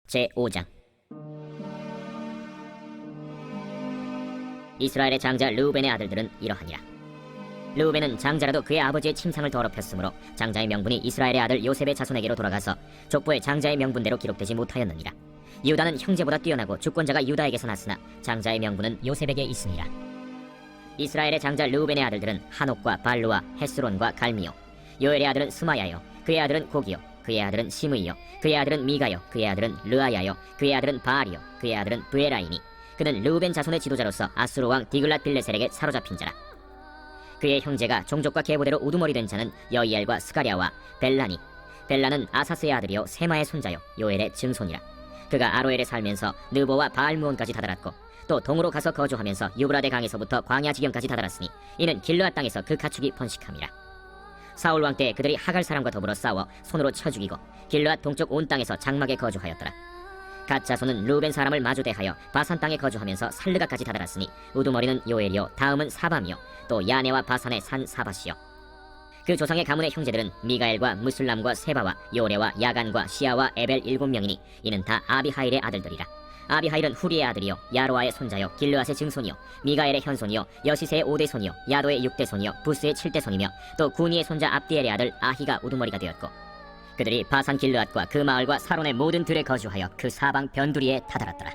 제5장. 이스라엘의 장자 르우벤의 아들들은 이러하니라. 르우벤은 장자라도 그의 아버지의 침상을 더럽혔으므로 장자의 명분이 이스라엘의 아들 요셉의 자손에게로 돌아가서 족보의 장자의 명분대로 기록되지 못하였느니라. 유다는 형제보다 뛰어나고 주권자가 유다에게서 났으나 장자의 명분은 요셉에게 있으니라. 이스라엘의 장자 르우벤의 아들들은 한옥과 발루와 헤스론과 갈미요. 요엘의 아들은 스마야요. 그의 아들은 고기요. 그의 아들은 시므이요. 그의 아들은 미가요. 그의 아들은 르아야요. 그의 아들은 바알이요. 그의 아들은 브에라이니. 그는 르우벤 자손의 지도자로서 아수르 왕 디글랏 빌레셀에게 사로잡힌 자라. 그의 형제가 종족과 계보대로 우두머리 된 자는 여이엘과 스가랴와 벨라니. 벨라는 아사스의 아들이요 세마의 손자요 요엘의 증손이라. 그가 아로엘에 살면서 느보와 바알무온까지 다다랐고 또 동으로 가서 거주하면서 유브라데 강에서부터 광야 지경까지 다다랐으니 이는 길르앗 땅에서 그 가축이 번식함이라. 사울 왕 때 그들이 하갈 사람과 더불어 싸워 손으로 쳐 죽이고 길르앗 동쪽 온 땅에서 장막에 거주하였더라. 갓 자손은 르우벤 사람을 마주대하여 바산 땅에 거주하면서 살르가까지 다다랐으니 우두머리는 요엘이요 다음은 사밤이요 또 야네와 바산의 산 사밧이요. 그 조상의 가문의 형제들은 미가엘과 무술람과 세바와 요레와 야간과 시아와 에벨 7명이니 이는 다 아비하일의 아들들이라. 아비하일은 후리의 아들이요 야로아의 손자요 길르앗의 증손이요 미가엘의 현손이요 여시세의 5대 손이요 야도의 6대 손이요 부스의 7대 손이며 또 구니의 손자 압디엘의 아들 아히가 우두머리가 되었고 그들이 바산 길르앗과 그 마을과 사론의 모든 들에 거주하여 그 사방 변두리에 다다랐더라.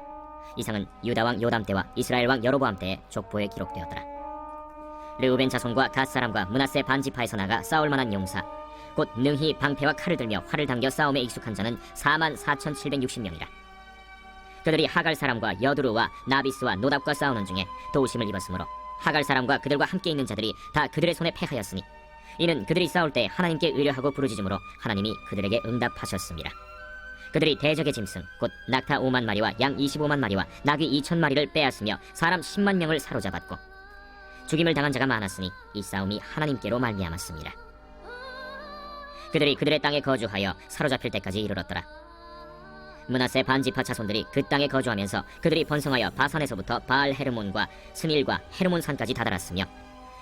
이상은 유다 왕 요담 때와 이스라엘 왕 여로보암 때의 족보에 기록되었더라. 르우벤 자손과 갓 사람과 므낫세 반지파에서 나가 싸울 만한 용사 곧 능히 방패와 칼을 들며 활을 당겨 싸움에 익숙한 자는 44,760명이라. 그들이 하갈 사람과 여두루와 나비스와 노답과 싸우는 중에 도우심을 입었으므로 하갈 사람과 그들과 함께 있는 자들이 다 그들의 손에 패하였으니 이는 그들이 싸울 때 하나님께 의뢰하고 부르짖음으로 하나님이 그들에게 응답하셨습니다. 그들이 대적의 짐승 곧 낙타 5만 마리와 양 25만 마리와 나귀 2천 마리를 빼앗으며 사람 10만 명을 사로잡았고 죽임을 당한 자가 많았으니 이 싸움이 하나님께로 말미암았습니다. 그들이 그들의 땅에 거주하여 사로잡힐 때까지 이르렀더라. 므낫세 반지파 자손들이 그 땅에 거주하면서 그들이 번성하여 바산에서부터 바알 헤르몬과 스닐과 헤르몬 산까지 다다랐으며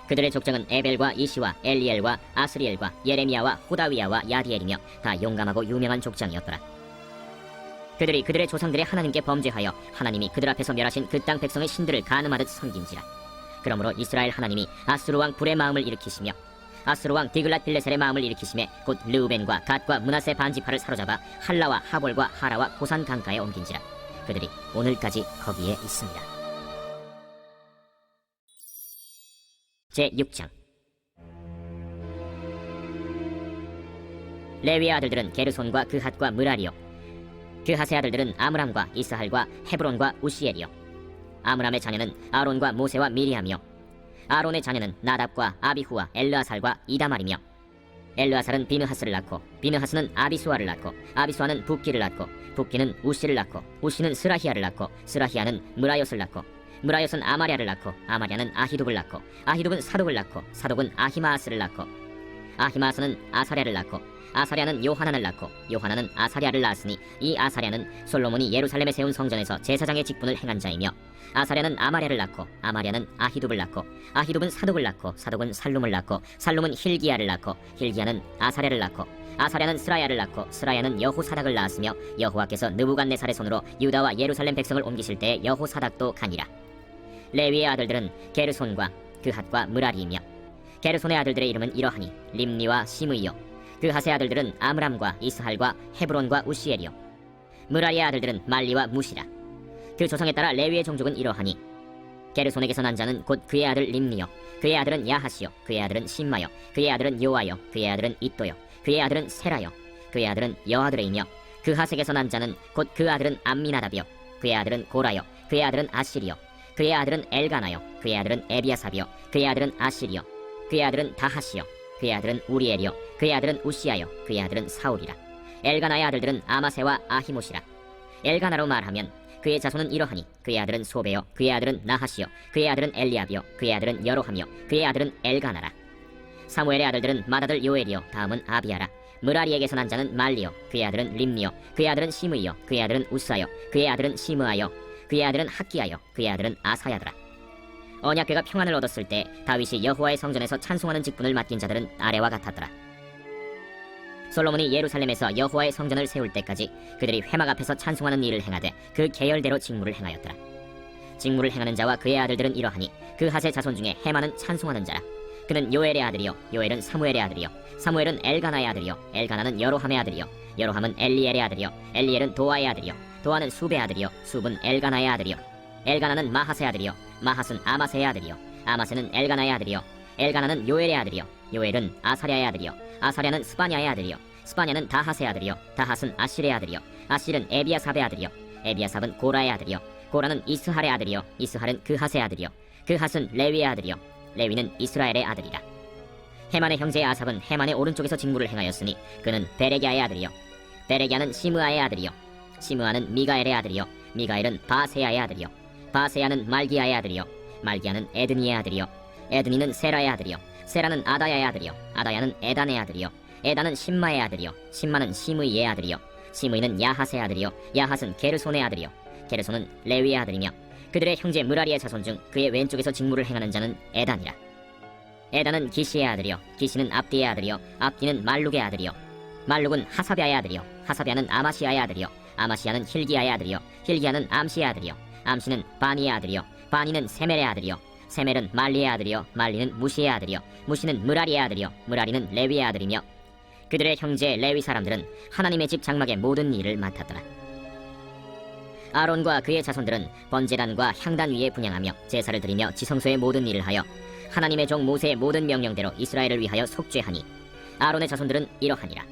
그들의 족장은 에벨과 이시와 엘리엘과 아스리엘과 예레미야와 호다위야와 야디엘이며 다 용감하고 유명한 족장이었더라. 그들이 그들의 조상들의 하나님께 범죄하여 하나님이 그들 앞에서 멸하신 그 땅 백성의 신들을 간음하듯 섬긴지라. 그러므로 이스라엘 하나님이 아수르 왕 불의 마음을 일으키시며 아수르 왕 디글랏 빌레셀의 마음을 일으키심에 곧 르우벤과 갓과 므낫세 반지파를 사로잡아 할라와 하볼과 하라와 고산 강가에 옮긴지라. 그들이 오늘까지 거기에 있습니다. 제6장. 레위의 아들들은 게르손과 그핫과 므라리요. 그핫의 아들들은 아므람과 이스할과 헤브론과 우시엘이요. 아므람의 자녀는 아론과 모세와 미리암이요. 아론의 자녀는 나답과 아비후와 엘르아살과 이다말이며 엘르아살은 비느하스를 낳고 비느하스는 아비수아를 낳고 아비수아는 붓기를 낳고 붓기는 우시를 낳고 우시는 스라히아를 낳고 스라히아는 므라옅을 낳고 므라옅은 아마랴를 낳고 아마랴는 아히둡을 낳고 아히둡은 사독을 낳고 사독은 아히마아스를 낳고 아히마아스는 아사랴를 낳고 아사랴는 요하난을 낳고 요하난은 아사랴를 낳았으니 이 아사랴는 솔로몬이 예루살렘에 세운 성전에서 제사장의 직분을 행한 자이며 아사랴는 아마랴를 낳고 아마랴는 아히둡을 낳고 아히둡은 사독을 낳고 사독은 살룸을 낳고 살룸은 힐기야를 낳고 힐기야는 아사랴를 낳고 아사랴는 스라야를 낳고 스라야는 여호사닥을 낳았으며 여호와께서 느부갓네살의 손으로 유다와 예루살렘 백성을 옮기실 때 여호사닥도 가니라. 레위의 아들들은 게르손과 그핫과 므라리이며 게르손의 아들들의 이름은 이러하니 림니와 시므이요. 그핫의 아들들은 아므람과 이스할과 헤브론과 우시엘이요. 므라리의 아들들은 말리와 무시라. 그 조상에 따라 레위의 종족은 이러하니 게르손에게서 난 자는 곧 그의 아들 림니요. 그의 아들은 야하시요. 그의 아들은 심마요. 그의 아들은 요아요. 그의 아들은 이또요. 그의 아들은 세라요. 그의 아들은 여아드레이며 그핫에게서 난 자는 곧 그 아들은 암미나답이요. 그의 아들은 고라요. 그의 아들은 아시리요. 그의 아들은 엘가나요. 그의 아들은 에비아삽이요. 그의 아들은 아시리요. 그의 아들은 다하시요. 그의 아들은 우리엘이요. 그의 아들은 우시야요. 그의 아들은 사울이라. 엘가나의 아들들은 아마세와 아히못이라. 엘가나로 말하면 그의 자손은 이러하니 그의 아들은 소베요. 그의 아들은 나하시요. 그의 아들은 엘리압이요. 그의 아들은 여로하며 그의 아들은 엘가나라. 사무엘의 아들들은 맏아들 요엘이요. 다음은 아비아라. 므라리에게서 난 자는 말리요. 그의 아들은 림니요. 그의 아들은 시므이요. 그의 아들은 우사요. 그의 아들은 시므아요. 그의 아들은 학기야요. 그의 아들은 아사야더라. 언약궤가 평안을 얻었을 때 다윗이 여호와의 성전에서 찬송하는 직분을 맡긴 자들은 아래와 같았더라. 솔로몬이 예루살렘에서 여호와의 성전을 세울 때까지 그들이 회막 앞에서 찬송하는 일을 행하되 그 계열대로 직무를 행하였더라. 직무를 행하는 자와 그의 아들들은 이러하니 그 핫의 자손 중에 헤만은 찬송하는 자라. 그는 요엘의 아들이요 요엘은 사무엘의 아들이요 사무엘은 엘가나의 아들이요 엘가나는 여로함의 아들이요 여로함은 엘리엘의 아들이요 엘리엘은 도아의 아들이요 도아는 숲의 아들이요 숲은 엘가나의 아들이요 엘가나는 마핫의 아들이요 마핫은 아마세의 아들이요 아마세는 엘가나의 아들이요 엘가나는 요엘의 아들이요 요엘은 아사랴의 아들이요 아사랴는 스바냐의 아들이요 스바냐는 다핫의 아들이요 다핫은 아실의 아들이요 아실은 에비아삽의 아들이요 에비아삽은 고라의 아들이요 고라는 이스할의 아들이요 이스할은 그핫의 아들이요 그핫은 레위의 아들이요 레위는 이스라엘의 아들이라. 헤만의 형제 아삽은 헤만의 오른쪽에서 직무를 행하였으니 그는 베레기야의 아들이요 베레기야는 시므아의 아들이요 시므아는 미가엘의 아들이요 미가엘은 바세야의 아들이요 바세야는 말기야의 아들이요 말기야는 에드니의 아들이요 에드니는 세라의 아들이요 세라는 아다야의 아들이요 아다야는 에단의 아들이요 에단은 심마의 아들이요 심마는 시므이의 아들이요 시므이는 야핫의 아들이요 야핫은 게르손의 아들이요 게르손은 레위의 아들이며 그들의 형제 무라리의 자손 중 그의 왼쪽에서 직무를 행하는 자는 에단이라. 에단은 기시의 아들이요 기시는 압디의 아들이요 압디는 말룩의 아들이요 말룩은 하사비아의 아들이요 하사비아는 아마시아의 아들이요 아마시아는 힐기야의 아들이요 힐기야는 암시의 아들이요 암시는 바니의 아들이요 바니는 세멜의 아들이요 세멜은 말리의 아들이요 말리는 무시의 아들이요 무시는 무라리의 아들이요 무라리는 레위의 아들이며 그들의 형제 레위 사람들은 하나님의 집 장막의 모든 일을 맡았더라. 아론과 그의 자손들은 번제단과 향단 위에 분향하며 제사를 드리며 지성소의 모든 일을 하여 하나님의 종 모세의 모든 명령대로 이스라엘을 위하여 속죄하니 아론의 자손들은 이러하니라.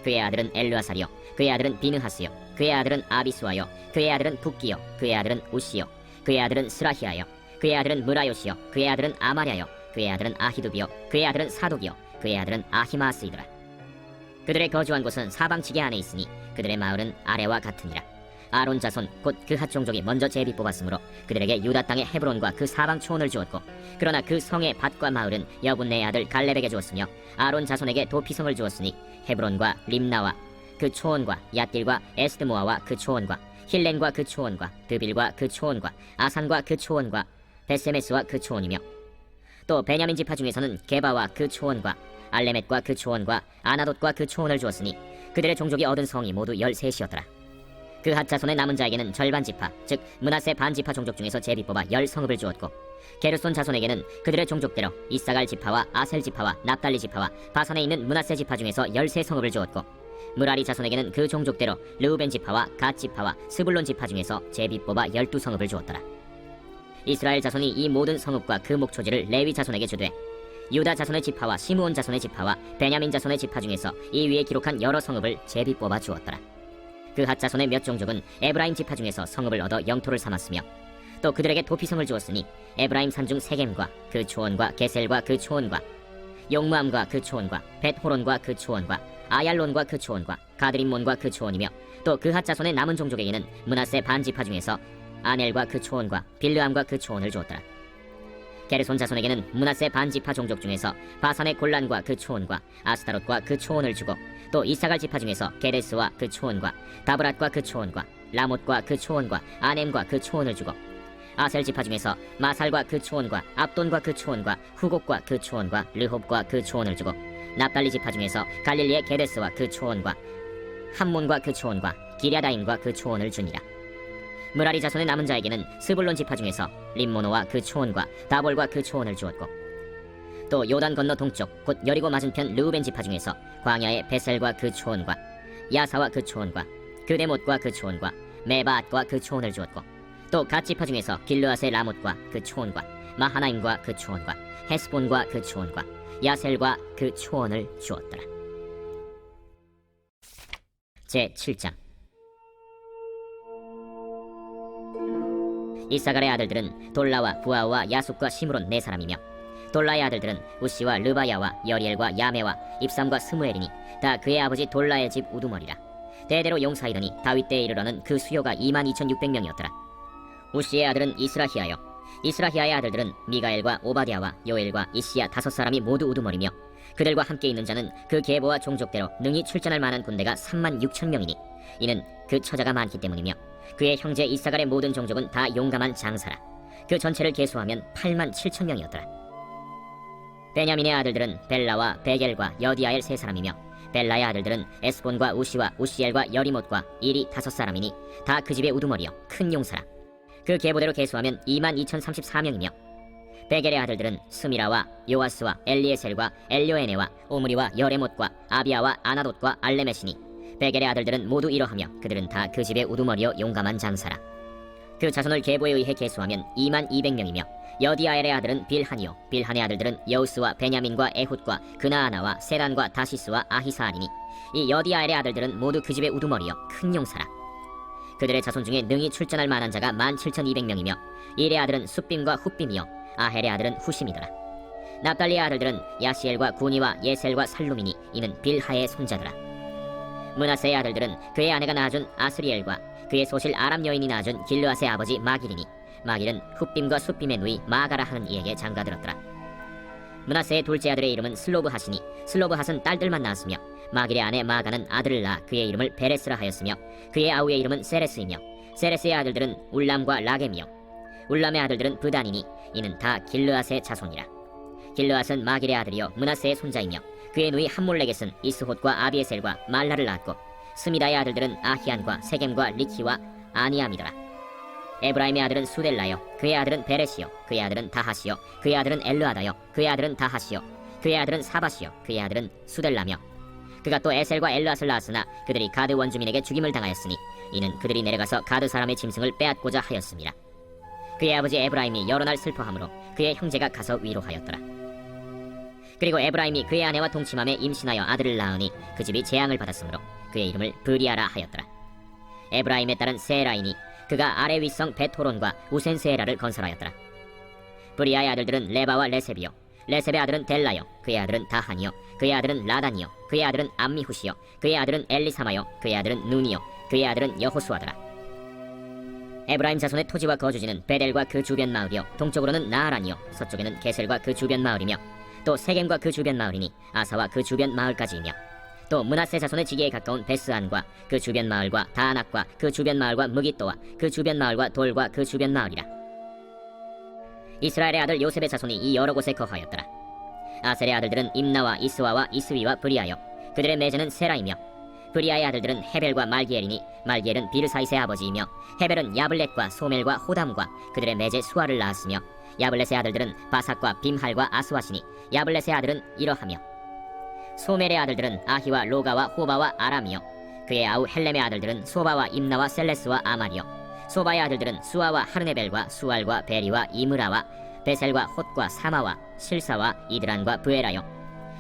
그의 아들은 엘르아살이요 그의 아들은 비느하스요 그의 아들은 아비수아요 그의 아들은 붓기요 그의 아들은 우시요 그의 아들은 스라히아요 그의 아들은 무라요시요 그의 아들은 아마랴요 그의 아들은 아히두비요 그의 아들은 사독이요 그의 아들은 아히마스이더라. 그들의 거주한 곳은 사방지게 안에 있으니 그들의 마을은 아래와 같으니라. 아론 자손 곧 그핫 종족이 먼저 제비 뽑았으므로 그들에게 유다 땅의 헤브론과 그 사방 초원을 주었고 그러나 그 성의 밭과 마을은 여분네의 아들 갈렙에게 주었으며 아론 자손에게 도피성을 주었으니 헤브론과 림나와 그 초원과 얏길과 에스드모아와 그 초원과 힐렌과 그 초원과 드빌과 그 초원과 아산과 그 초원과 베세메스와 그 초원이며 또 베냐민 지파 중에서는 게바와 그 초원과 알레멧과 그 초원과 아나돗과 그 초원을 주었으니 그들의 종족이 얻은 성이 모두 13이었더라. 그핫 자손의 남은 자에게는 절반 지파 즉 므낫세 반 지파 종족 중에서 제비 뽑아 10성읍을 주었고 게르손 자손에게는 그들의 종족대로 이사갈 지파와 아셀 지파와 납달리 지파와 바산에 있는 므낫세 지파 중에서 13성읍을 주었고 무라리 자손에게는 그 종족대로 르우벤 지파와 갓 지파와 스불론 지파 중에서 제비 뽑아 12성읍을 주었더라. 이스라엘 자손이 이 모든 성읍과 그 목초지를 레위 자손에게 주되 유다 자손의 지파와 시므온 자손의 지파와 베냐민 자손의 지파 중에서 이 위에 기록한 여러 성읍을 제비 뽑아 주었더라. 그핫 자손의 몇 종족은 에브라임 지파 중에서 성읍을 얻어 영토를 삼았으며 또 그들에게 도피성을 주었으니 에브라임 산중 세겜과 그 초원과 게셀과 그 초원과 용무암과 그 초원과 벳호론과 그 초원과 아얄론과 그 초원과 가드림몬과 그 초원이며 또 그핫 자손의 남은 종족에게는 므낫세 반 지파 중에서 아넬과 그 초원과 빌르암과 그 초원을 주었더라. 게르손 자손에게는 므낫세 반 지파 종족 중에서 바산의 골란과 그 초원과 아스타롯과 그 초원을 주고 또 이사갈 지파 중에서 게데스와 그 초원과 다브랏과 그 초원과 라못과 그 초원과 아넴과 그 초원을 주고 아셀 지파 중에서 마살과 그 초원과 압돈과 그 초원과 후곡과 그 초원과 르홉과 그 초원을 주고 납달리 지파 중에서 갈릴리의 게데스와 그 초원과 함몬과 그 초원과 기랴다임과 그 초원을 주니라. 무라리 자손의 남은 자에게는 스불론 지파 중에서 림모노와 그 초원과 다볼과 그 초원을 주었고 또 요단 건너 동쪽 곧 여리고 맞은편 르우벤 지파 중에서 광야의 베셀과 그 초원과 야사와 그 초원과 그데못과 그 초원과 메바앗과 그 초원을 주었고 또 갓 지파 중에서 길르앗의 라못과 그 초원과 마하나임과 그 초원과 헤스본과 그 초원과 야셀과 그 초원을 주었더라. 제7장 이사갈의 아들들은 돌라와 부아와 야숫과 시므론 4사람이며 돌라의 아들들은 우시와 르바야와 여리엘과 야메와 입삼과 스무엘이니 다 그의 아버지 돌라의 집 우두머리라. 대대로 용사이더니 다윗 때에 이르러는 그 수요가 22,600명이었더라. 우시의 아들은 이스라히야요 이스라히야의 아들들은 미가엘과 오바댜와 요엘과 이시야 5사람이 모두 우두머리며 그들과 함께 있는 자는 그 계보와 종족대로 능히 출전할 만한 군대가 36,000명이니 이는 그 처자가 많기 때문이며 그의 형제 이사갈의 모든 종족은 다 용감한 장사라. 그 전체를 계수하면 87,000명이었더라. 베냐민의 아들들은 벨라와 베겔과 여디아엘 3사람이며 벨라의 아들들은 에스본과 우시와 우시엘과 여리못과 일이 5사람이니 다 그 집의 우두머리요 큰 용사라. 그 계보대로 계수하면 22,034명이며 베겔의 아들들은 스미라와 요아스와 엘리에셀과 엘료에네와 오므리와 여레못과 아비아와 아나돗과 알레메시니 베겔의 아들들은 모두 이러하며 그들은 다 그 집의 우두머리요 용감한 장사라. 그 자손을 계보에 의해 계수하면 22,000명이며 여디아엘의 아들은 빌하니요 빌한의 아들들은 여우스와 베냐민과 에훗과 그나아나와 세단과 다시스와 아히사알이니 이 여디아엘의 아들들은 모두 그 집의 우두머리요 큰 용사라. 그들의 자손 중에 능히 출전할 만한 자가 17,200명이며 일의 아들은 숫빔과 훗빔이요 아헬의 아들은 후심이더라. 납달리의 아들들은 야시엘과 구니와 예셀과 살루미니 이는 빌하의 손자더라. 므낫세의 아들들은 그의 아내가 낳아준 아스리엘과 그의 소실 아람 여인이 낳아준 길르앗의 아버지 마길이니 마길은 훗빔과 숫빔의 누이 마가라 하는 이에게 장가들었더라. 므낫세의 둘째 아들의 이름은 슬로브핫이니 슬로브핫은 딸들만 낳았으며 마길의 아내 마가는 아들을 낳아 그의 이름을 베레스라 하였으며 그의 아우의 이름은 세레스이며 세레스의 아들들은 울람과 라겜이요 울람의 아들들은 브단이니 이는 다 길르앗의 자손이라. 길르앗은 마길의 아들이요 므낫세의 손자이며 그의 누이 함몰레겟은 이스홑과 아비에셀과 말라를 낳았고 스미다의 아들들은 아히안과 세겜과 리키와 아니암이더라. 에브라임의 아들은 수델라요 그의 아들은 베레시요 그의 아들은 다하시요 그의 아들은 엘르아다요 그의 아들은 다하시요 그의 아들은 사바시요 그의 아들은 수델라며 그가 또 에셀과 엘르앗을 낳았으나 그들이 가드 원주민에게 죽임을 당하였으니 이는 그들이 내려가서 가드 사람의 짐승을 빼앗고자 하였습니다. 그의 아버지 에브라임이 여러 날 슬퍼하므로 그의 형제가 가서 위로하였더라. 그리고 에브라임이 그의 아내와 동침함에 임신하여 아들을 낳으니 그 집이 재앙을 받았으므로 그의 이름을 브리아라 하였더라. 에브라임의 딸은 세라이니 그가 아래 윗성 베토론과 우센세라를 건설하였더라. 브리아의 아들들은 레바와 레셉이요 레셉의 아들은 델라요 그의 아들은 다한이요 그의 아들은 라단이요 그의 아들은 암미후시요 그의 아들은 엘리사마요 그의 아들은 눈이요 그의 아들은 여호수아더라. 에브라임 자손의 토지와 거주지는 베델과 그 주변 마을이요 동쪽으로는 나하란이요 서쪽에는 게셀과 그 주변 마을이며 또 세겜과 그 주변 마을이니 아사와 그 주변 마을까지이며 또 므낫세 자손의 지기에 가까운 베스안과 그 주변 마을과 다안악과 그 주변 마을과 무깃도와 그 주변 마을과 돌과 그 주변 마을이라. 이스라엘의 아들 요셉의 자손이 이 여러 곳에 거하였더라. 아셀의 아들들은 임나와 이스와와 이스위와 브리아요 그들의 매제는 세라이며 브리아의 아들들은 헤벨과 말기엘이니 말기엘은 비르사이스의 아버지이며 헤벨은 야블렛과 소멜과 호담과 그들의 매제 수아를 낳았으며 야블렛의 아들들은 바삭과 빔할과 아스와시니 야블렛의 아들은 이러하며 소멜의 아들들은 아히와 로가와 호바와 아람이요 그의 아우 헬렘의 아들들은 소바와 임나와 셀레스와 아말이요 소바의 아들들은 수아와 하르네벨과 수알과 베리와 이므라와 베셀과 홑과 사마와 실사와 이드란과 브에라요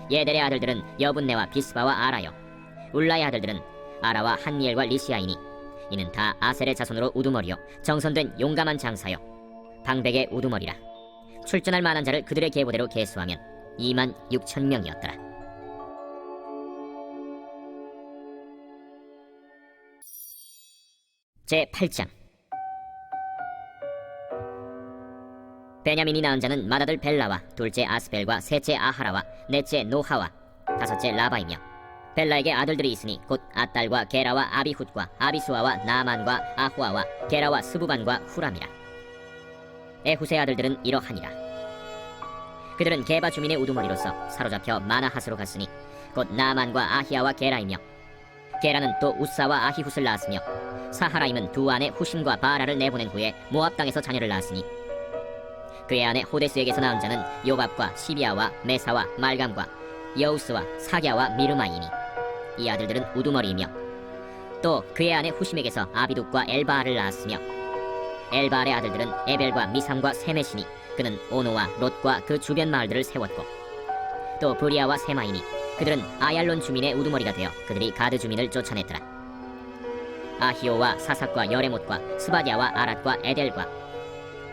예델의 아들들은 여분네와 비스바와 아라요 울라의 아들들은 아라와 한니엘과 리시아이니 이는 다 아셀의 자손으로 우두머리요 정선된 용감한 장사요 방백의 우두머리라. 출전할 만한 자를 그들의 계보대로 계수하면 26,000명이었더라. 제8장 베냐민이 낳은 자는 맏아들 벨라와 둘째 아스벨과 셋째 아하라와 넷째 노하와 다섯째 라바이며 벨라에게 아들들이 있으니 곧 아딸과 게라와 아비훗과 아비수아와 나만과 아후아와 게라와 스부반과 후람이라. 에훗의 아들들은 이러하니라. 그들은 게바 주민의 우두머리로서 사로잡혀 마나핫으로 갔으니 곧 나만과 아히야와 게라이며 게라는 또 우사와 아히훗을 낳았으며 사하라임은 두 아내 후심과 바라를 내보낸 후에 모압 땅에서 자녀를 낳았으니 그의 아내 호데스에게서 낳은 자는 요밥과 시비아와 메사와 말감과 여우스와 사갸와 미르마이니 이 아들들은 우두머리이며 또 그의 아내 후심에게서 아비둑과 엘바알을 낳았으며 엘바알의 아들들은 에벨과 미삼과 세메시니 그는 오노와 롯과 그 주변 마을들을 세웠고 또 브리아와 세마이니 그들은 아얄론 주민의 우두머리가 되어 그들이 가드 주민을 쫓아냈더라. 아히오와 사삭과 여레못과 스바디아와 아랏과 에델과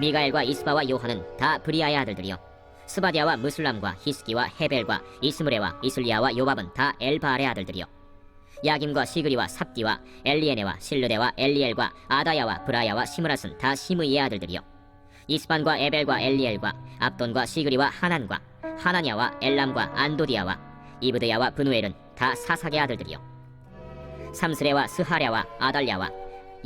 미가엘과 이스바와 요한은 다 브리아의 아들들이요 스바디아와 무슬람과 히스기와 헤벨과 이스므레와 이슬리아와 요밥은 다 엘바알의 아들들이요 야김과 시그리와 삽디와 엘리에네와 실르데와 엘리엘과 아다야와 브라야와 시므랏은 다 시므이의 아들들이요 이스반과 에벨과 엘리엘과 압돈과 시그리와 하난과 하나냐와 엘람과 안도디아와 이브드야와 브누엘은 다 사삭의 아들들이요 삼스레와 스하랴와 아달랴와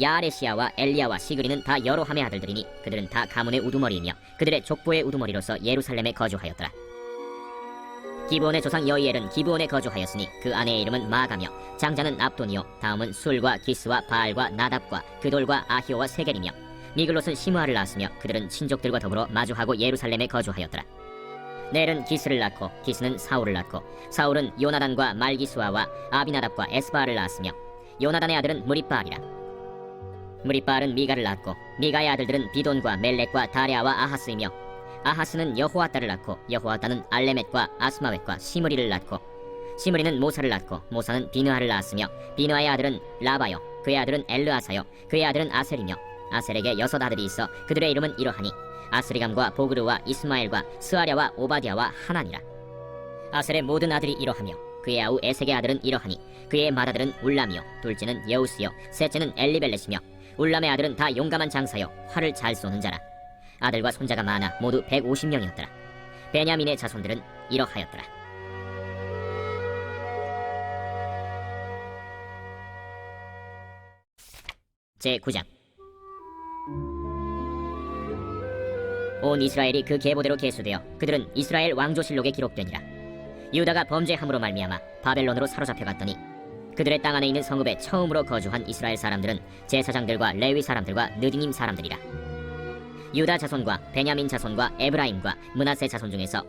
야아레시아와 엘리야와 시그리는 다 여로함의 아들들이니 그들은 다 가문의 우두머리이며 그들의 족보의 우두머리로서 예루살렘에 거주하였더라. 기브온의 조상 여이엘은 기브온에 거주하였으니 그 아내의 이름은 마가며 장자는 압돈이요 다음은 술과 기스와 바알과 나답과 그돌과 아히오와 세겔이며 미글롯은 시므아를 낳았으며 그들은 친족들과 더불어 마주하고 예루살렘에 거주하였더라. 넬은 기스를 낳고 기스는 사울을 낳고 사울은 요나단과 말기수아와 아비나답과 에스바알을 낳았으며 요나단의 아들은 무리바알이라. 무리바알은 미가를 낳았고 미가의 아들들은 비돈과 멜렉과 다레아와 아하스이며 아하스는 여호아따를 낳고 여호아따는 알레멧과 아스마웻과 시므리를 낳고 시므리는 모사를 낳고 모사는 비느하를 낳았으며 비느하의 아들은 라바요 그의 아들은 엘르아사요 그의 아들은 아셀이며 아셀에게 6 아들이 있어 그들의 이름은 이러하니 아스리감과 보그르와 이스마엘과 스아랴와 오바디아와 하나니라. 아셀의 모든 아들이 이러하며 그의 아우 에색의 아들은 이러하니 그의 맏아들은 울람이요 둘째는 여우스요 셋째는 엘리벨렛이며 울람의 아들은 다 용감한 장사요 활을 잘 쏘는 자라. 아들과 손자가 많아 모두 150명이었더라. 베냐민의 자손들은 이러하였더라. 제9장. 온 이스라엘이 그 계보대로 계수되어 그들은 이스라엘 왕조실록에 기록되니라. 유다가 범죄함으로 말미암아 바벨론으로 사로잡혀갔더니 그들의 땅 안에 있는 성읍에 처음으로 거주한 이스라엘 사람들은 제사장들과 레위 사람들과 느디님 사람들이라. 유다 자손과 베냐민 자손과 에브라임과 므낫세 자손 중에서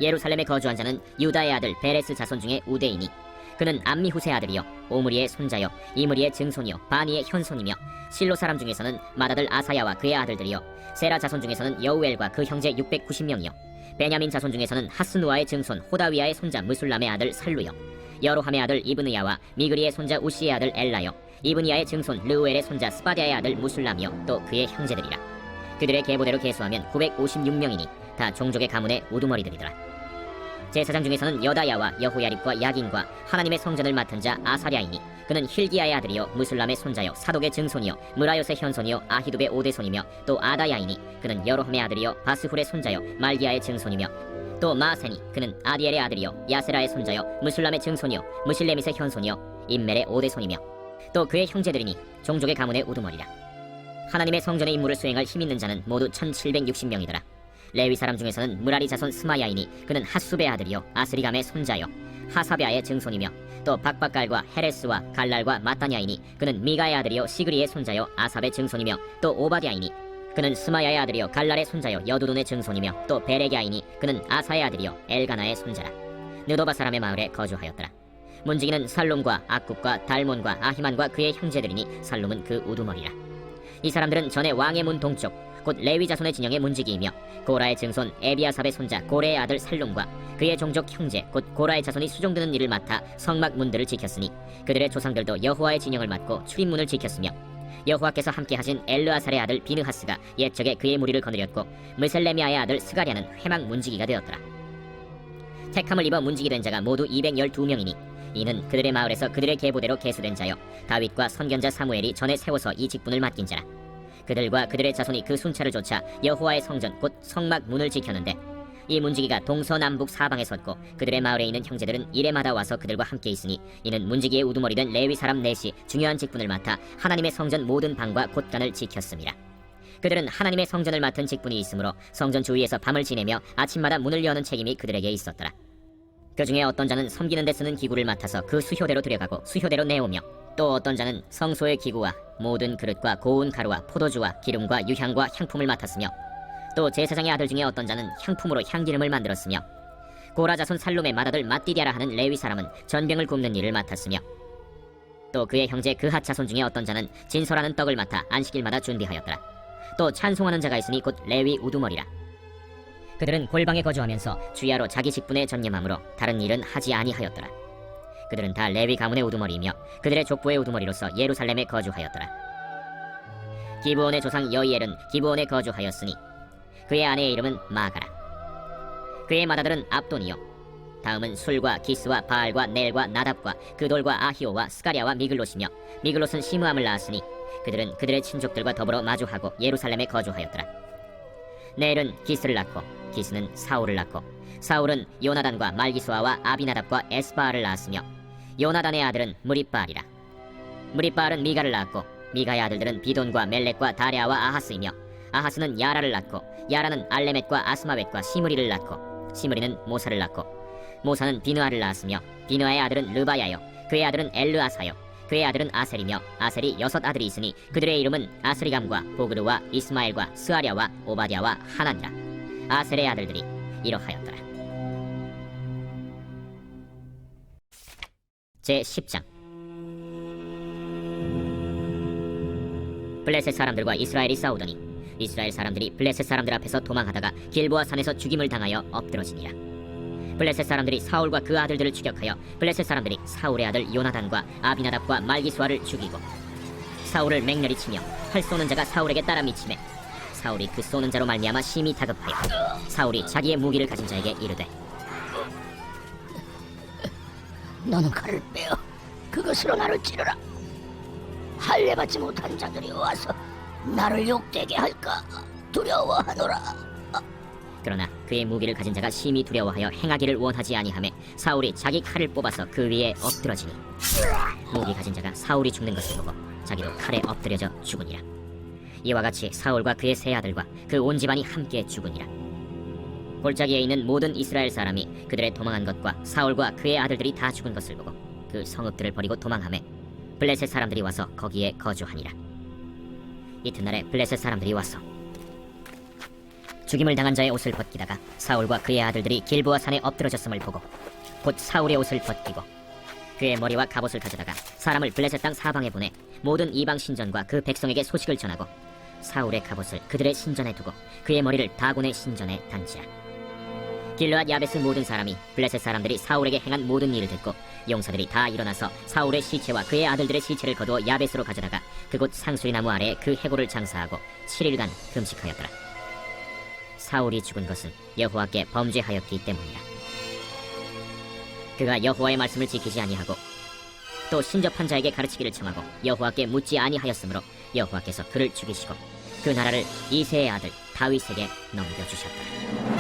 예루살렘에 거주한 자는 유다의 아들 베레스 자손 중에 우대이니 그는 암미후세 아들이요 오므리의 손자요 이므리의 증손이요 바니의 현손이며 실로 사람 중에서는 맏아들 아사야와 그의 아들들이요 세라 자손 중에서는 여우엘과 그 형제 690명이요 베냐민 자손 중에서는 하스누아의 증손 호다위아의 손자 무술람의 아들 살루요 여로함의 아들 이브느야와 미그리의 손자 우시의 아들 엘라요 이브니야의 증손 르우엘의 손자 스바디아의 아들 무술람이요 또 그의 형제들이라. 그들의 계보대로 계수하면 956명이니 다 종족의 가문의 우두머리들이더라. 제사장 중에서는 여다야와 여호야립과 야긴과 하나님의 성전을 맡은 자 아사랴이니 그는 힐기야의 아들이요 무술람의 손자요 사독의 증손이요 무라요의 현손이요 아히둡의 오대손이며 또 아다야이니 그는 여로함의 아들이요 바스훌의 손자요 말기야의 증손이며 또 마세니 그는 아디엘의 아들이요 야세라의 손자요 무술람의 증손이요 무실레밋의 현손이요 임멜의 오대손이며 또 그의 형제들이니 종족의 가문의 우두머리라. 하나님의 성전의 임무를 수행할 힘있는 자는 모두 1760명이더라. 레위 사람 중에서는 무라리 자손 스마야이니 그는 핫수베의 아들이요 아스리감의 손자요 하사베아의 증손이며 또 박박갈과 헤레스와 갈랄과 마따냐이니 그는 미가의 아들이요 시그리의 손자요 아삽의 증손이며 또 오바디아이니 그는 스마야의 아들이요 갈랄의 손자요 여두돈의 증손이며 또 베레게아이니 그는 아사의 아들이요 엘가나의 손자라. 느도바 사람의 마을에 거주하였더라. 문지기는 살룸과 악굽과 달몬과 아히만과 그의 형제들이니 살룸은 그 우두머리라. 이 사람들은 전에 왕의 문 동쪽 곧 레위 자손의 진영의 문지기이며 고라의 증손 에비아삽의 손자 고레의 아들 살룸과 그의 종족 형제 곧 고라의 자손이 수종드는 일을 맡아 성막 문들을 지켰으니 그들의 조상들도 여호와의 진영을 맡고 출입문을 지켰으며 여호와께서 함께 하신 엘르아살의 아들 비느하스가 옛적에 그의 무리를 거느렸고 무셀레미아의 아들 스가랴는 회막 문지기가 되었더라. 택함을 입어 문지기 된 자가 모두 212명이니 이는 그들의 마을에서 그들의 계보대로 계수된 자요 다윗과 선견자 사무엘이 전에 세워서 이 직분을 맡긴 자라. 그들과 그들의 자손이 그 순찰을 좇아 여호와의 성전 곧 성막 문을 지켰는데 이 문지기가 동서남북 사방에 섰고 그들의 마을에 있는 형제들은 이레마다 와서 그들과 함께 있으니 이는 문지기의 우두머리 된 레위 사람 넷이 중요한 직분을 맡아 하나님의 성전 모든 방과 곳간을 지켰습니다. 그들은 하나님의 성전을 맡은 직분이 있으므로 성전 주위에서 밤을 지내며 아침마다 문을 여는 책임이 그들에게 있었더라. 그 중에 어떤 자는 섬기는 데 쓰는 기구를 맡아서 그 수효대로 들여가고 수효대로 내오며 또 어떤 자는 성소의 기구와 모든 그릇과 고운 가루와 포도주와 기름과 유향과 향품을 맡았으며 또 제사장의 아들 중에 어떤 자는 향품으로 향기름을 만들었으며 고라 자손 살룸의 맏아들 mat디디아라 하는 레위 사람은 전병을 굽는 일을 맡았으며 또 그의 형제 그핫 자손 중에 어떤 자는 진설하는 떡을 맡아 안식일마다 준비하였더라. 또 찬송하는 자가 있으니 곧 레위 우두머리라. 그들은 골방에 거주하면서 주야로 자기 직분에 전념함으로 다른 일은 하지 아니하였더라. 그들은 다 레위 가문의 우두머리이며 그들의 족보의 우두머리로서 예루살렘에 거주하였더라. 기브온의 조상 여이엘은 기브온에 거주하였으니 그의 아내의 이름은 마가라. 그의 맏아들은 압돈이요 다음은 술과 기스와 바알과 넬과 나답과 그돌과 아히오와 스가랴와 미글롯이며 미글롯은 시므암을 낳았으니 그들은 그들의 친족들과 더불어 마주하고 예루살렘에 거주하였더라. 넬은 기스를 낳고 기스는 사울을 낳고 사울은 요나단과 말기수아와 아비나답과 에스바알을 낳았으며 요나단의 아들은 무리바알이라. 무리바알은 미가를 낳았고 미가의 아들들은 비돈과 멜렉과 다레아와 아하스이며 아하스는 야라를 낳고 야라는 알레멧과 아스마웻과 시므리를 낳고 시므리는 모사를 낳고 모사는 비느아를 낳았으며 비느아의 아들은 르바야요 그의 아들은 엘르아사요 그의 아들은 아셀이며 아셀이 6 아들이 있으니 그들의 이름은 아스리감과 보그르와 이스마엘과 스아랴와 오바댜와 하나니라. 아셀의 아들들이 이러하였더라. 제10장. 블레셋 사람들과 이스라엘이 싸우더니 이스라엘 사람들이 블레셋 사람들 앞에서 도망하다가 길보아 산에서 죽임을 당하여 엎드러지니라. 블레셋 사람들이 사울과 그 아들들을 추격하여 블레셋 사람들이 사울의 아들 요나단과 아비나답과 말기수아를 죽이고 사울을 맹렬히 치며 활 쏘는 자가 사울에게 따라 미치매 사울이 그 쏘는 자로 말미암아 심히 다급하여 사울이 자기의 무기를 가진 자에게 이르되 너는 칼을 빼어 그것으로 나를 찌르라. 할례 받지 못한 자들이 와서 나를 욕되게 할까 두려워하노라. 그러나 그의 무기를 가진 자가 심히 두려워하여 행하기를 원하지 아니하매 사울이 자기 칼을 뽑아서 그 위에 엎드러지니 무기 가진 자가 사울이 죽는 것을 보고 자기도 칼에 엎드려져 죽으니라. 이와 같이 사울과 그의 세 아들과 그 온 집안이 함께 죽으니라. 골짜기에 있는 모든 이스라엘 사람이 그들의 도망한 것과 사울과 그의 아들들이 다 죽은 것을 보고 그 성읍들을 버리고 도망하매 블레셋 사람들이 와서 거기에 거주하니라. 이튿날에 블레셋 사람들이 와서 죽임을 당한 자의 옷을 벗기다가 사울과 그의 아들들이 길보아 산에 엎드러졌음을 보고 곧 사울의 옷을 벗기고 그의 머리와 갑옷을 가져다가 사람을 블레셋 땅 사방에 보내 모든 이방 신전과 그 백성에게 소식을 전하고 사울의 갑옷을 그들의 신전에 두고 그의 머리를 다곤의 신전에 단지라. 길르앗 야베스 모든 사람이 블레셋 사람들이 사울에게 행한 모든 일을 듣고 용사들이 다 일어나서 사울의 시체와 그의 아들들의 시체를 거두어 야베스로 가져다가 그곳 상수리 나무 아래에 그 해골을 장사하고 7일간 금식하였더라. 사울이 죽은 것은 여호와께 범죄하였기 때문이라. 그가 여호와의 말씀을 지키지 아니하고 또 신접한 자에게 가르치기를 청하고 여호와께 묻지 아니하였으므로 여호와께서 그를 죽이시고 그 나라를 이새의 아들 다윗에게 넘겨주셨더라.